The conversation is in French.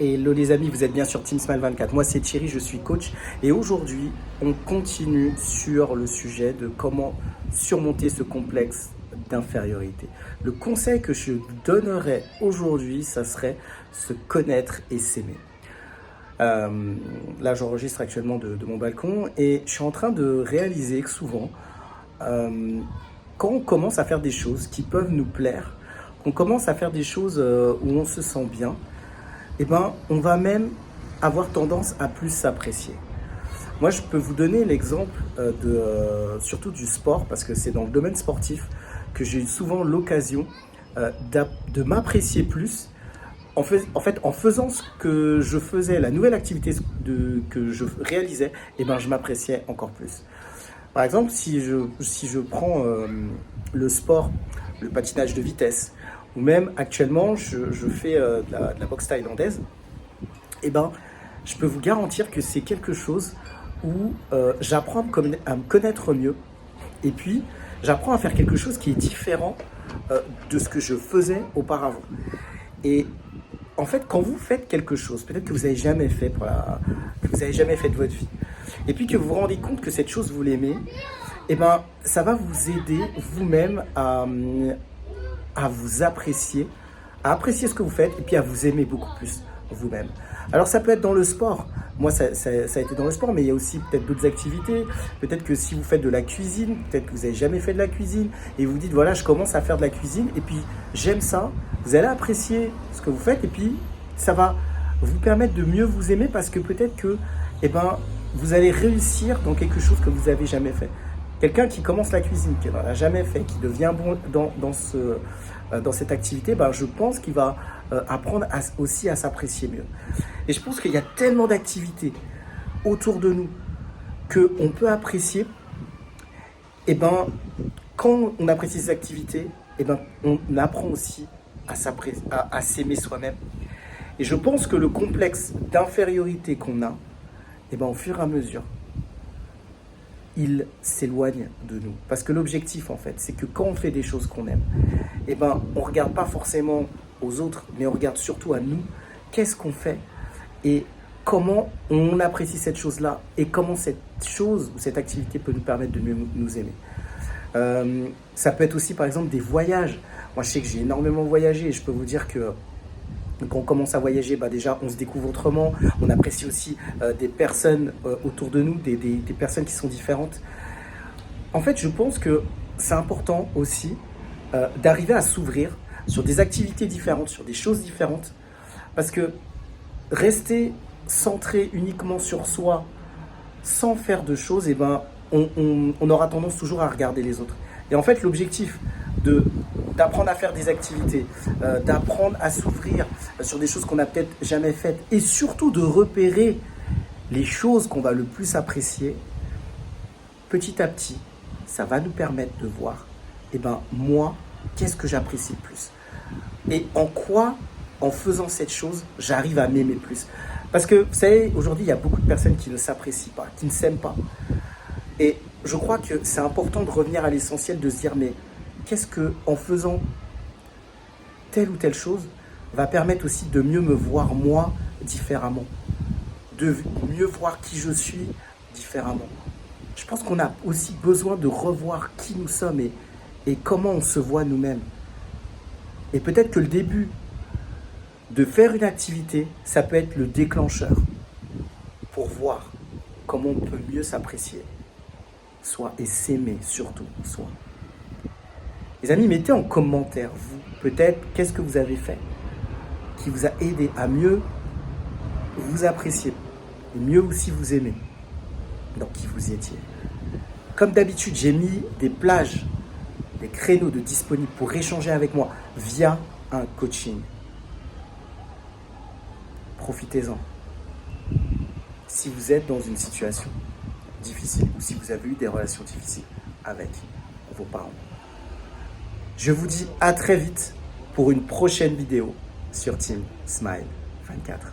Hello les amis, vous êtes bien sur Team Smile 24. Moi c'est Thierry, je suis coach et aujourd'hui on continue sur le sujet de comment surmonter ce complexe d'infériorité. Le conseil que je donnerais aujourd'hui, ça serait se connaître et s'aimer. Là j'enregistre actuellement de mon balcon et je suis en train de réaliser que souvent quand on commence à faire des choses qui peuvent nous plaire, qu'on commence à faire des choses où on se sent bien, eh ben, on va même avoir tendance à plus s'apprécier. Moi, je peux vous donner l'exemple surtout du sport, parce que c'est dans le domaine sportif que j'ai eu souvent l'occasion de m'apprécier plus. En fait, en faisant ce que je faisais, la nouvelle activité que je réalisais, eh ben, je m'appréciais encore plus. Par exemple, si je prends le sport, le patinage de vitesse, ou même actuellement, je fais de la boxe thaïlandaise, eh ben, je peux vous garantir que c'est quelque chose où j'apprends à me connaître mieux, et puis j'apprends à faire quelque chose qui est différent de ce que je faisais auparavant. Et en fait, quand vous faites quelque chose, peut-être que vous n'avez jamais fait que vous n'avez jamais fait de votre vie, et puis que vous vous rendez compte que cette chose vous l'aimez, eh ben, ça va vous aider vous-même à vous apprécier, à apprécier ce que vous faites et puis à vous aimer beaucoup plus vous-même. Alors ça peut être dans le sport. Moi, ça a été dans le sport, mais il y a aussi peut-être d'autres activités. Peut-être que si vous faites de la cuisine, peut-être que vous n'avez jamais fait de la cuisine et vous dites, voilà, je commence à faire de la cuisine et puis j'aime ça. Vous allez apprécier ce que vous faites et puis ça va vous permettre de mieux vous aimer parce que peut-être que eh ben, vous allez réussir dans quelque chose que vous n'avez jamais fait. Quelqu'un qui commence la cuisine, qui n'en a jamais fait, qui devient bon dans cette activité, ben, je pense qu'il va apprendre aussi à s'apprécier mieux. Et je pense qu'il y a tellement d'activités autour de nous qu'on peut apprécier. Et ben, quand on apprécie ces activités, et ben, on apprend aussi à s'aimer soi-même. Et je pense que le complexe d'infériorité qu'on a, et ben, au fur et à mesure, il s'éloigne de nous. Parce que l'objectif, en fait, c'est que quand on fait des choses qu'on aime, eh ben, on ne regarde pas forcément aux autres, mais on regarde surtout à nous. Qu'est-ce qu'on fait et comment on apprécie cette chose-là et comment cette chose ou cette activité peut nous permettre de mieux nous aimer. Ça peut être aussi, par exemple, des voyages. Moi, je sais que j'ai énormément voyagé et je peux vous dire que quand on commence à voyager, bah déjà, on se découvre autrement. On apprécie aussi des personnes autour de nous, des personnes qui sont différentes. En fait, je pense que c'est important aussi d'arriver à s'ouvrir sur des activités différentes, sur des choses différentes. Parce que rester centré uniquement sur soi, sans faire de choses, eh ben, on aura tendance toujours à regarder les autres. Et en fait, l'objectif d'apprendre à faire des activités, d'apprendre à s'ouvrir sur des choses qu'on n'a peut-être jamais faites et surtout de repérer les choses qu'on va le plus apprécier, petit à petit, ça va nous permettre de voir, eh ben, moi, qu'est-ce que j'apprécie le plus et en quoi, en faisant cette chose, j'arrive à m'aimer plus. Parce que, vous savez, aujourd'hui, il y a beaucoup de personnes qui ne s'apprécient pas, qui ne s'aiment pas. Et je crois que c'est important de revenir à l'essentiel, de se dire, mais qu'est-ce que, en faisant telle ou telle chose, va permettre aussi de mieux me voir moi différemment, de mieux voir qui je suis différemment. Je pense qu'on a aussi besoin de revoir qui nous sommes et comment on se voit nous-mêmes. Et peut-être que le début de faire une activité, ça peut être le déclencheur pour voir comment on peut mieux s'apprécier soi et s'aimer surtout soi. Les amis, mettez en commentaire, vous, peut-être, qu'est-ce que vous avez fait qui vous a aidé à mieux vous apprécier et mieux aussi vous aimer dans qui vous étiez. Comme d'habitude, j'ai mis des plages, des créneaux de disponibles pour échanger avec moi via un coaching. Profitez-en. Si vous êtes dans une situation difficile ou si vous avez eu des relations difficiles avec vos parents. Je vous dis à très vite pour une prochaine vidéo sur Team Smile 24.